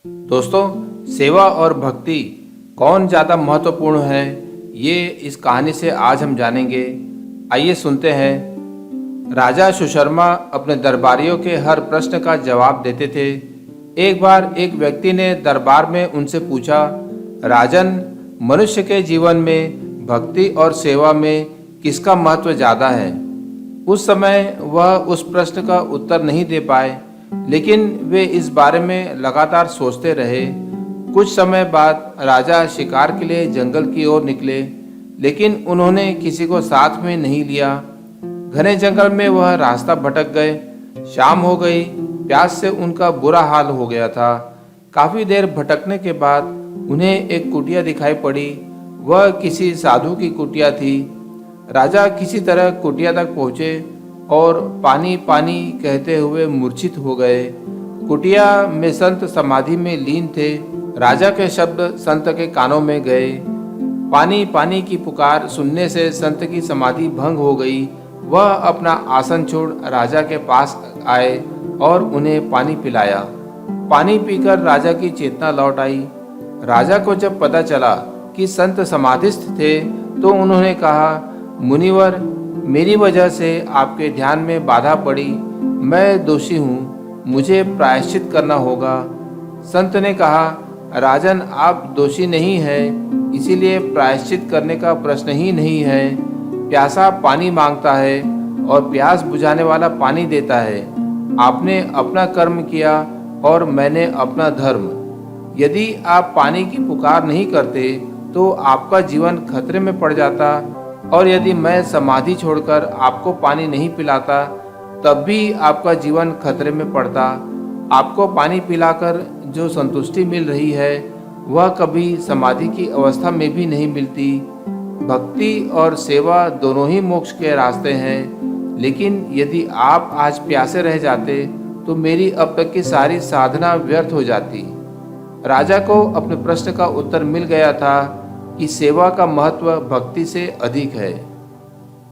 दोस्तों, सेवा और भक्ति कौन ज़्यादा महत्वपूर्ण है, ये इस कहानी से आज हम जानेंगे। आइए सुनते हैं। राजा सुशर्मा अपने दरबारियों के हर प्रश्न का जवाब देते थे। एक बार एक व्यक्ति ने दरबार में उनसे पूछा, राजन, मनुष्य के जीवन में भक्ति और सेवा में किसका महत्व ज़्यादा है? उस समय वह उस प्रश्न का उत्तर नहीं दे पाए, लेकिन वे इस बारे में लगातार सोचते रहे। कुछ समय बाद राजा शिकार के लिए जंगल की ओर निकले, लेकिन उन्होंने किसी को साथ में नहीं लिया। घने जंगल में वह रास्ता भटक गए। शाम हो गई, प्यास से उनका बुरा हाल हो गया था। काफी देर भटकने के बाद उन्हें एक कुटिया दिखाई पड़ी। वह किसी साधु की कुटिया थी। राजा किसी तरह कुटिया तक पहुंचे और पानी पानी कहते हुए मूर्छित हो गए। कुटिया में संत समाधि में लीन थे। राजा के शब्द संत के कानों में गए। पानी पानी की पुकार सुनने से संत की समाधि भंग हो गई। वह अपना आसन छोड़ राजा के पास आए और उन्हें पानी पिलाया। पानी पीकर राजा की चेतना लौट आई। राजा को जब पता चला कि संत समाधिस्थ थे, तो उन्होंने कहा, मुनिवर, मेरी वजह से आपके ध्यान में बाधा पड़ी। मैं दोषी हूँ, मुझे प्रायश्चित करना होगा। संत ने कहा, राजन, आप दोषी नहीं हैं, इसीलिए प्रायश्चित करने का प्रश्न ही नहीं है। प्यासा पानी मांगता है और प्यास बुझाने वाला पानी देता है। आपने अपना कर्म किया और मैंने अपना धर्म। यदि आप पानी की पुकार नहीं करते तो आपका जीवन खतरे में पड़ जाता, और यदि मैं समाधि छोड़कर आपको पानी नहीं पिलाता तब भी आपका जीवन खतरे में पड़ता। आपको पानी पिलाकर जो संतुष्टि मिल रही है वह कभी समाधि की अवस्था में भी नहीं मिलती। भक्ति और सेवा दोनों ही मोक्ष के रास्ते हैं, लेकिन यदि आप आज प्यासे रह जाते तो मेरी अब तक की सारी साधना व्यर्थ हो जाती। राजा को अपने प्रश्न का उत्तर मिल गया था कि सेवा का महत्व भक्ति से अधिक है।